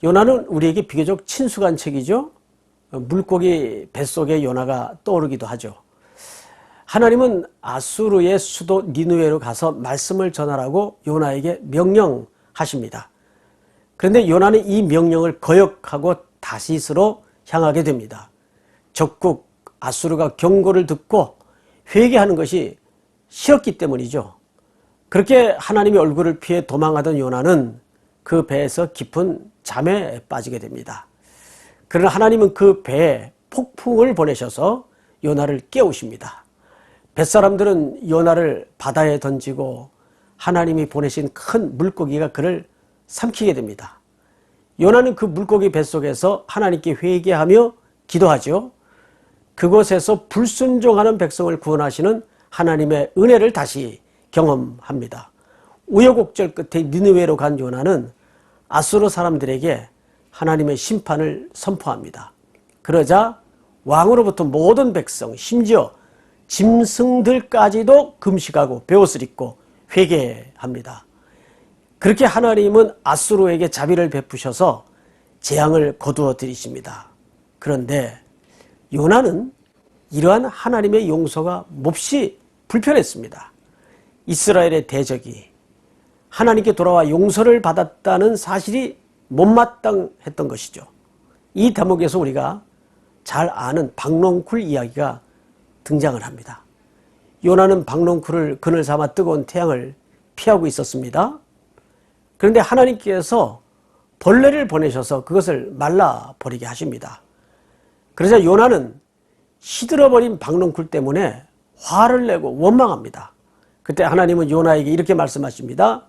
요나는 우리에게 비교적 친숙한 책이죠. 물고기 뱃속에 요나가 떠오르기도 하죠. 하나님은 아수르의 수도 니느웨로 가서 말씀을 전하라고 요나에게 명령하십니다. 그런데 요나는 이 명령을 거역하고 다시스로 향하게 됩니다. 적국 아수르가 경고를 듣고 회개하는 것이 싫었기 때문이죠. 그렇게 하나님의 얼굴을 피해 도망하던 요나는 그 배에서 깊은 잠에 빠지게 됩니다. 그러나 하나님은 그 배에 폭풍을 보내셔서 요나를 깨우십니다. 뱃사람들은 요나를 바다에 던지고 하나님이 보내신 큰 물고기가 그를 삼키게 됩니다. 요나는 그 물고기 뱃속에서 하나님께 회개하며 기도하죠. 그곳에서 불순종하는 백성을 구원하시는 하나님의 은혜를 다시 경험합니다. 우여곡절 끝에 니느웨로 간 요나는 아수르 사람들에게 하나님의 심판을 선포합니다. 그러자 왕으로부터 모든 백성, 심지어 짐승들까지도 금식하고 베옷을 입고 회개합니다. 그렇게 하나님은 아수르에게 자비를 베푸셔서 재앙을 거두어 들이십니다. 그런데 요나는 이러한 하나님의 용서가 몹시 불편했습니다. 이스라엘의 대적이 하나님께 돌아와 용서를 받았다는 사실이 못마땅했던 것이죠. 이 대목에서 우리가 잘 아는 박농쿨 이야기가 등장을 합니다. 요나는 박농쿨을 그늘 삼아 뜨거운 태양을 피하고 있었습니다. 그런데 하나님께서 벌레를 보내셔서 그것을 말라버리게 하십니다. 그러자 요나는 시들어버린 박농쿨 때문에 화를 내고 원망합니다. 그때 하나님은 요나에게 이렇게 말씀하십니다.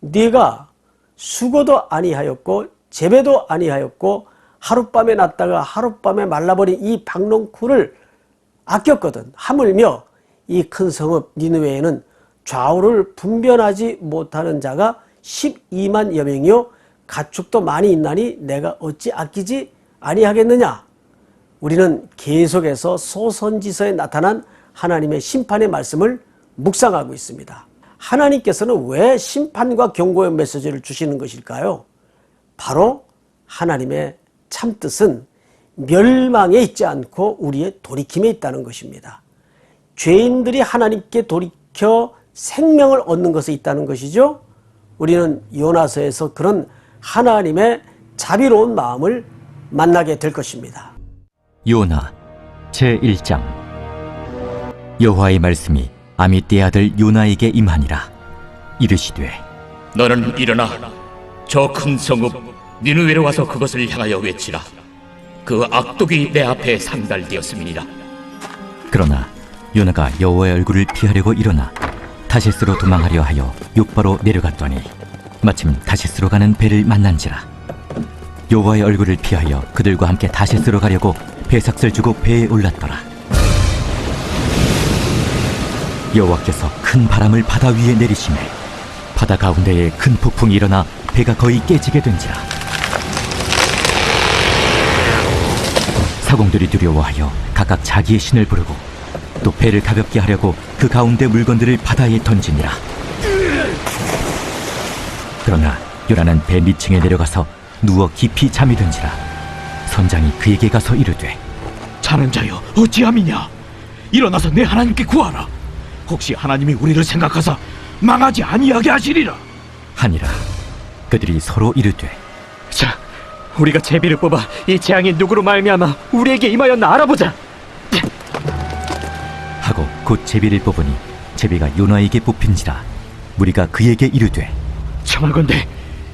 네가 수고도 아니하였고 재배도 아니하였고 하룻밤에 났다가 하룻밤에 말라버린 이 박농쿨을 아꼈거든. 하물며 이 큰 성읍 니느웨에는 좌우를 분별하지 못하는 자가 12만여 명이요 가축도 많이 있나니 내가 어찌 아끼지 아니하겠느냐. 우리는 계속해서 소선지서에 나타난 하나님의 심판의 말씀을 묵상하고 있습니다. 하나님께서는 왜 심판과 경고의 메시지를 주시는 것일까요? 바로 하나님의 참뜻은 멸망에 있지 않고 우리의 돌이킴에 있다는 것입니다. 죄인들이 하나님께 돌이켜 생명을 얻는 것에 있다는 것이죠. 우리는 요나서에서 그런 하나님의 자비로운 마음을 만나게 될 것입니다. 요나 제1장. 여호와의 말씀이 아미떼의 아들 요나에게 임하니라. 이르시되 너는 일어나 저 큰 성읍 니느웨로 와서 그것을 향하여 외치라. 그 악독이 내 앞에 상달되었음이니라. 그러나 요나가 여호와의 얼굴을 피하려고 일어나 다시스로 도망하려 하여 욕바로 내려갔더니 마침 다시스로 가는 배를 만난지라. 여호와의 얼굴을 피하여 그들과 함께 다시스로 가려고 배삭을 주고 배에 올랐더라. 여호와께서 큰 바람을 바다 위에 내리시매 바다 가운데에 큰 폭풍이 일어나 배가 거의 깨지게 된지라. 사공들이 두려워하여 각각 자기의 신을 부르고 또 배를 가볍게 하려고 그 가운데 물건들을 바다에 던지니라. 그러나 요나는 배 밑층에 내려가서 누워 깊이 잠이 든지라. 선장이 그에게 가서 이르되 자는 자여 어찌함이냐. 일어나서 내 하나님께 구하라. 혹시 하나님이 우리를 생각하사 망하지 아니하게 하시리라 하니라. 그들이 서로 이르되 자, 우리가 제비를 뽑아 이 재앙이 누구로 말미암아 우리에게 임하였나 알아보자. 하고 곧 제비를 뽑으니 제비가 요나에게 뽑힌지라. 무리가 그에게 이르되 청하건대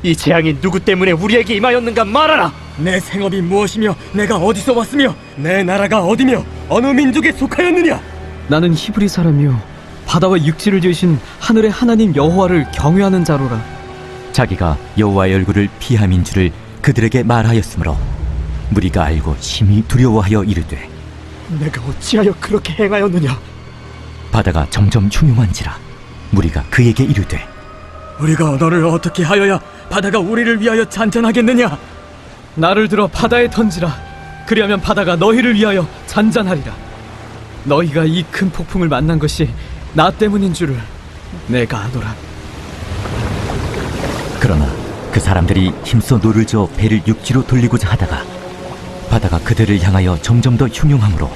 이 재앙이 누구 때문에 우리에게 임하였는가 말하라. 내 생업이 무엇이며 내가 어디서 왔으며 내 나라가 어디며 어느 민족에 속하였느냐. 나는 히브리 사람이요 바다와 육지를 지으신 하늘의 하나님 여호와를 경외하는 자로라. 자기가 여호와의 얼굴을 피함인 줄을 그들에게 말하였으므로 무리가 알고 심히 두려워하여 이르되 내가 어찌하여 그렇게 행하였느냐. 바다가 점점 흉흉한지라. 무리가 그에게 이르되 우리가 너를 어떻게 하여야 바다가 우리를 위하여 잔잔하겠느냐. 나를 들어 바다에 던지라. 그리하면 바다가 너희를 위하여 잔잔하리라. 너희가 이 큰 폭풍을 만난 것이 나 때문인 줄을 내가 아노라. 그러나 그 그 사람들이 힘써 노를 저어 배를 육지로 돌리고자 하다가 바다가 그들을 향하여 점점 더 흉흉함으로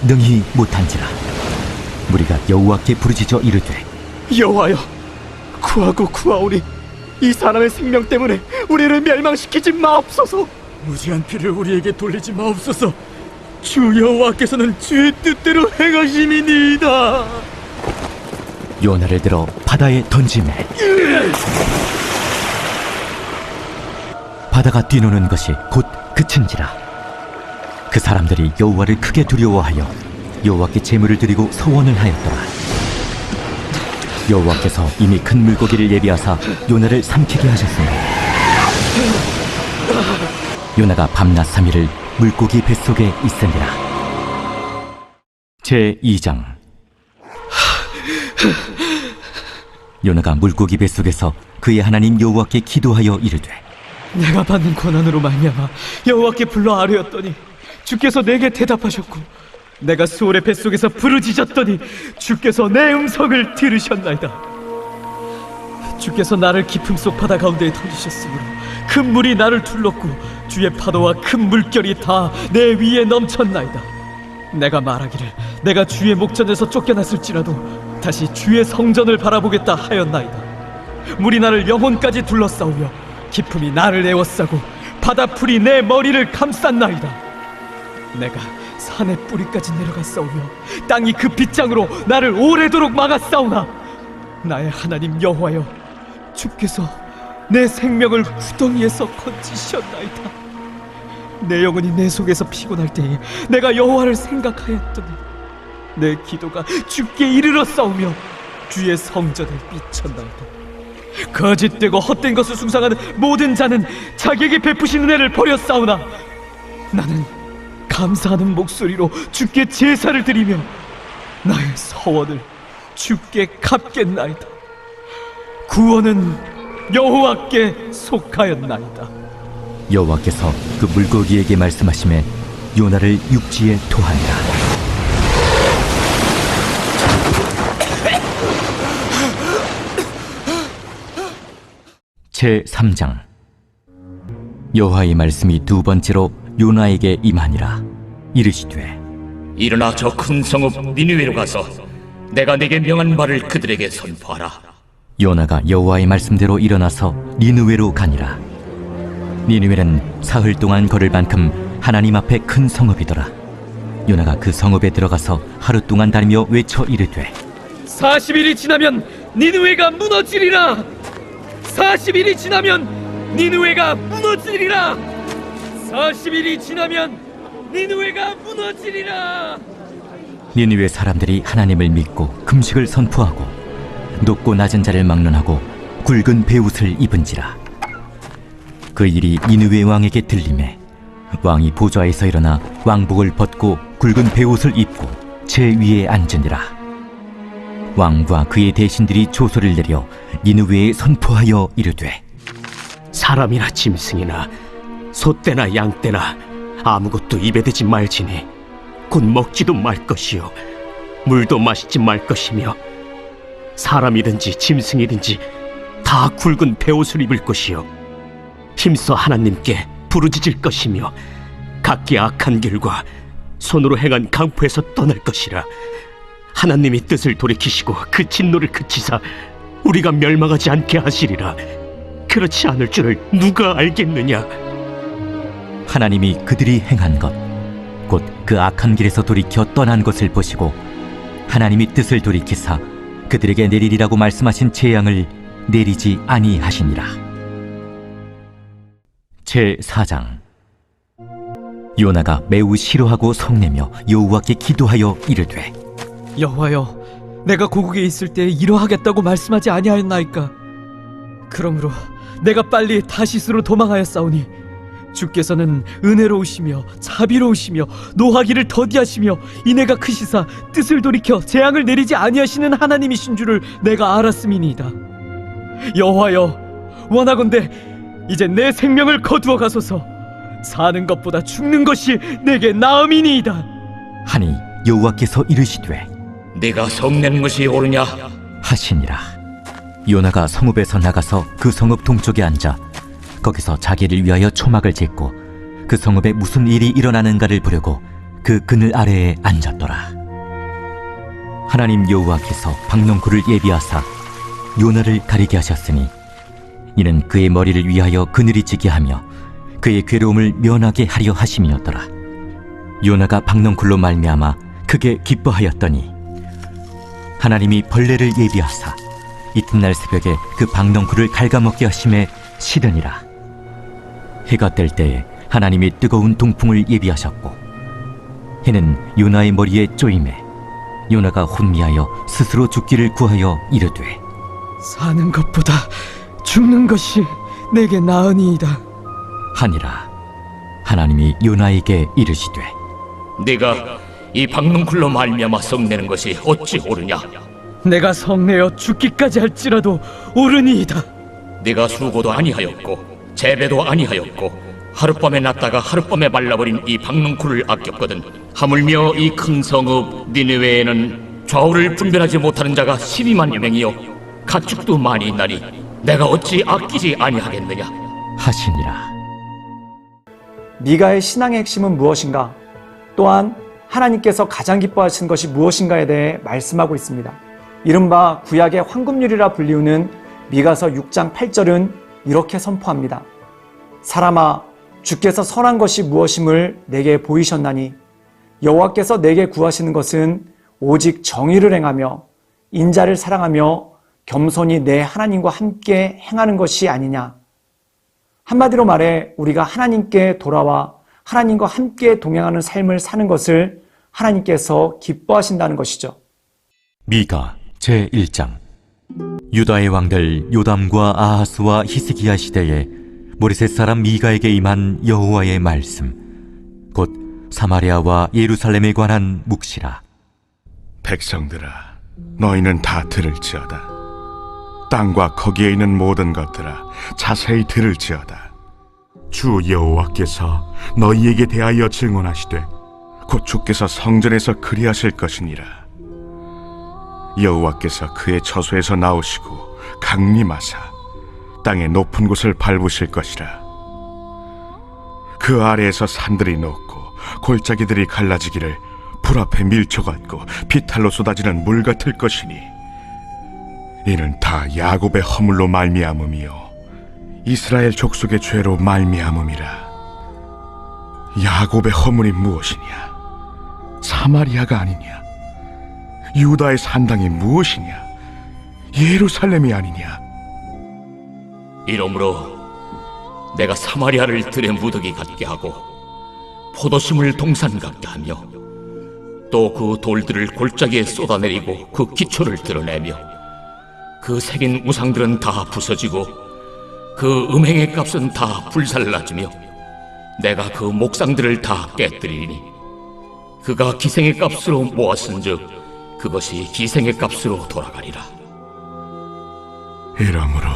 능히 못한지라 무리가 여호와께 부르짖어 이르되 여호와여, 구하고 구하오니 이 사람의 생명 때문에 우리를 멸망시키지 마옵소서. 무지한 피를 우리에게 돌리지 마옵소서. 주 여호와께서는 주의 뜻대로 행하심이니이다. 요나를 들어 바다에 던지매 바다가 뛰노는 것이 곧 그친지라. 그 사람들이 여호와를 크게 두려워하여 여호와께 제물을 드리고 서원을 하였더라. 여호와께서 이미 큰 물고기를 예비하사 요나를 삼키게 하셨으니 요나가 밤낮 3일을 물고기 뱃속에 있으니라. 제2장. 요나가 물고기 뱃속에서 그의 하나님 여호와께 기도하여 이르되 내가 받는 고난으로 말미암아 여호와께 불러 아뢰었더니 주께서 내게 대답하셨고 내가 수월의 뱃속에서 부르짖었더니 주께서 내 음성을 들으셨나이다. 주께서 나를 깊음 속 바다 가운데에 던지셨으므로 큰 물이 나를 둘렀고 주의 파도와 큰 물결이 다 내 위에 넘쳤나이다. 내가 말하기를 내가 주의 목전에서 쫓겨났을지라도 다시 주의 성전을 바라보겠다 하였나이다. 물이 나를 영혼까지 둘러싸우며 깊음이 나를 에워싸고 바다풀이 내 머리를 감쌌나이다. 내가 산의 뿌리까지 내려갔사오며 땅이 그 빗장으로 나를 오래도록 막았사오나 나의 하나님 여호와여, 주께서 내 생명을 구덩이에서 건지셨나이다. 내 영혼이 내 속에서 피곤할 때에 내가 여호와를 생각하였더니 내 기도가 주께 이르렀사오며 주의 성전에 미쳤나이다. 거짓되고 헛된 것을 숭상하는 모든 자는 자기에게 베푸신 은혜를 버렸사오나 나는 감사하는 목소리로 주께 제사를 드리며 나의 서원을 주께 갚겠나이다. 구원은 여호와께 속하였나이다. 여호와께서 그 물고기에게 말씀하시매 요나를 육지에 토하니라. 제3장. 여호와의 말씀이 두 번째로 요나에게 임하니라. 이르시되 일어나 저 큰 성읍 니느웨로 가서 내가 내게 명한 말을 그들에게 선포하라. 요나가 여호와의 말씀대로 일어나서 니느웨로 가니라. 니느웨는 사흘 동안 걸을 만큼 하나님 앞에 큰 성읍이더라. 요나가 그 성읍에 들어가서 하루 동안 다니며 외쳐 이르되 40일이 지나면 니느웨가 무너지리라. 40일이 지나면 니느웨가 무너지리라. 40일이 지나면 니느웨가 무너지리라. 니느웨 사람들이 하나님을 믿고 금식을 선포하고 높고 낮은 자를 막론하고 굵은 베옷을 입은지라. 그 일이 니느웨 왕에게 들리매 왕이 보좌에서 일어나 왕복을 벗고 굵은 베옷을 입고 제 위에 앉으니라. 왕과 그의 대신들이 조소를 내려 니느웨에 선포하여 이르되 사람이나 짐승이나 소떼나 양떼나 아무것도 입에 대지 말지니 곧 먹지도 말 것이요 물도 마시지 말 것이며 사람이든지 짐승이든지 다 굵은 베옷을 입을 것이요 힘써 하나님께 부르짖을 것이며 각기 악한 길과 손으로 행한 강포에서 떠날 것이라. 하나님이 뜻을 돌이키시고 그 진노를 그치사 우리가 멸망하지 않게 하시리라. 그렇지 않을 줄을 누가 알겠느냐. 하나님이 그들이 행한 것 곧 그 악한 길에서 돌이켜 떠난 것을 보시고 하나님이 뜻을 돌이키사 그들에게 내리리라고 말씀하신 재앙을 내리지 아니하시니라. 제4장. 요나가 매우 싫어하고 성내며 여호와께 기도하여 이르되 여호와여, 내가 고국에 있을 때 이러하겠다고 말씀하지 아니하였나이까? 그러므로 내가 빨리 다시스로 도망하였사오니 주께서는 은혜로우시며 자비로우시며 노하기를 더디하시며 인애가 크시사 뜻을 돌이켜 재앙을 내리지 아니하시는 하나님이신 줄을 내가 알았음이니이다. 여호와여, 원하건대 이제 내 생명을 거두어 가소서. 사는 것보다 죽는 것이 내게 나음이니이다. 하니 여호와께서 이르시되 네가 성내는 것이 옳으냐? 하시니라. 요나가 성읍에서 나가서 그 성읍 동쪽에 앉아 거기서 자기를 위하여 초막을 짓고 그 성읍에 무슨 일이 일어나는가를 보려고 그 그늘 아래에 앉았더라. 하나님 여호와께서 박넝쿨을 예비하사 요나를 가리게 하셨으니 이는 그의 머리를 위하여 그늘이 지게 하며 그의 괴로움을 면하게 하려 하심이었더라. 요나가 박넝쿨로 말미암아 크게 기뻐하였더니 하나님이 벌레를 예비하사 이튿날 새벽에 그 박넝쿨을 갉아먹게 하심에 시드니라. 해가 뜰 때에 하나님이 뜨거운 동풍을 예비하셨고 해는 요나의 머리에 쪼임에 요나가 혼미하여 스스로 죽기를 구하여 이르되 사는 것보다 죽는 것이 내게 나으니이다. 하니라. 하나님이 요나에게 이르시되 네가 이 박넝쿨로 말미암아 성내는 것이 어찌 옳으냐? 내가 성내어 죽기까지 할지라도 옳으니이다. 네가 수고도 아니하였고 재배도 아니하였고 하룻밤에 났다가 하룻밤에 말라버린 이 박넝쿨을 아꼈거든. 하물며 이 큰 성읍 니느웨에는 좌우를 분별하지 못하는 자가 12만여 명이요 가축도 많이 있나니 내가 어찌 아끼지 아니하겠느냐? 하시니라. 미가의 신앙의 핵심은 무엇인가? 또한 하나님께서 가장 기뻐하시는 것이 무엇인가에 대해 말씀하고 있습니다. 이른바 구약의 황금률이라 불리우는 미가서 6장 8절은 이렇게 선포합니다. 사람아, 주께서 선한 것이 무엇임을 내게 보이셨나니 여호와께서 내게 구하시는 것은 오직 정의를 행하며 인자를 사랑하며 겸손히 내 하나님과 함께 행하는 것이 아니냐. 한마디로 말해 우리가 하나님께 돌아와 하나님과 함께 동행하는 삶을 사는 것을 하나님께서 기뻐하신다는 것이죠. 미가 제1장. 유다의 왕들 요담과 아하스와 히스기야 시대에 모레셋 사람 미가에게 임한 여호와의 말씀, 곧 사마리아와 예루살렘에 관한 묵시라. 백성들아, 너희는 다 들을지어다. 땅과 거기에 있는 모든 것들아, 자세히 들을지어다. 주 여호와께서 너희에게 대하여 증언하시되 곧 주께서 성전에서 그리하실 것이니라. 여호와께서 그의 처소에서 나오시고 강림하사 땅의 높은 곳을 밟으실 것이라. 그 아래에서 산들이 녹고 골짜기들이 갈라지기를 불 앞에 밀초 같고 비탈로 쏟아지는 물 같을 것이니 이는 다 야곱의 허물로 말미암음이요 이스라엘 족속의 죄로 말미암음이라. 야곱의 허물이 무엇이냐? 사마리아가 아니냐? 유다의 산당이 무엇이냐? 예루살렘이 아니냐? 이러므로 내가 사마리아를 들의 무더기 같게 하고 포도심을 동산 같게 하며 또 그 돌들을 골짜기에 쏟아내리고 그 기초를 드러내며 그 새긴 우상들은 다 부서지고 그 음행의 값은 다 불살라지며 내가 그 목상들을 다 깨뜨리니 그가 기생의 값으로 모았은즉 그것이 기생의 값으로 돌아가리라. 이러므로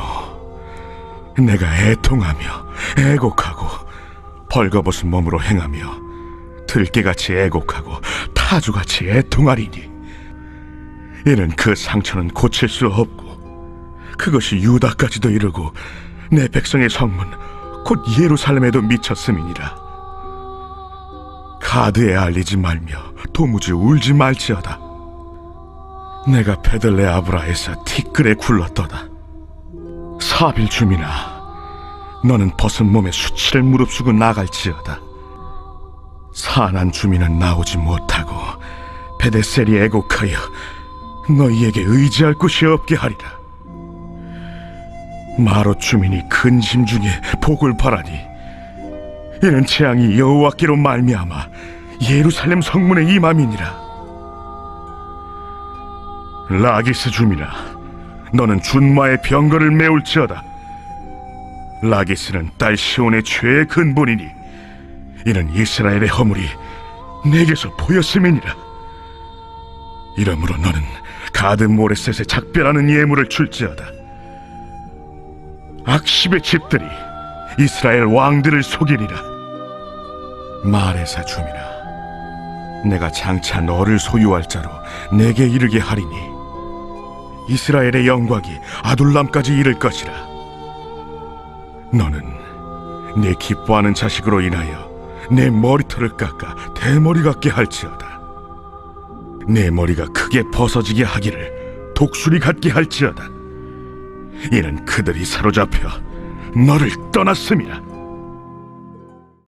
내가 애통하며 애곡하고 벌거벗은 몸으로 행하며 들깨같이 애곡하고 타주같이 애통하리니 이는 그 상처는 고칠 수 없고 그것이 유다까지도 이르고 내 백성의 성문 곧 예루살렘에도 미쳤음이니라. 가드에 알리지 말며 도무지 울지 말지어다. 내가 베들레 아브라에서 티끌에 굴렀도다. 사빌 주민아, 너는 벗은 몸에 수치를 무릅쓰고 나갈지어다. 산한 주민은 나오지 못하고 베데셀이 애곡하여 너희에게 의지할 곳이 없게 하리라. 마롯 주민이 근심 중에 복을 바라니 이는 재앙이 여호와께로 말미암아 예루살렘 성문에 임함이니라. 라기스 주민아, 너는 준마의 병거를 메울지어다. 라기스는 딸 시온의 죄의 근본이니 이는 이스라엘의 허물이 내게서 보였음이니라. 이러므로 너는 가드 모레셋에 작별하는 예물을 줄지어다. 악십의 집들이 이스라엘 왕들을 속이리라. 마레사 주민아, 내가 장차 너를 소유할 자로 내게 이르게 하리니 이스라엘의 영광이 아둘람까지 이를 것이라. 너는 내 기뻐하는 자식으로 인하여 내 머리털을 깎아 대머리 같게 할지어다. 내 머리가 크게 벗어지게 하기를 독수리 같게 할지어다. 이는 그들이 사로잡혀 너를 떠났음이라.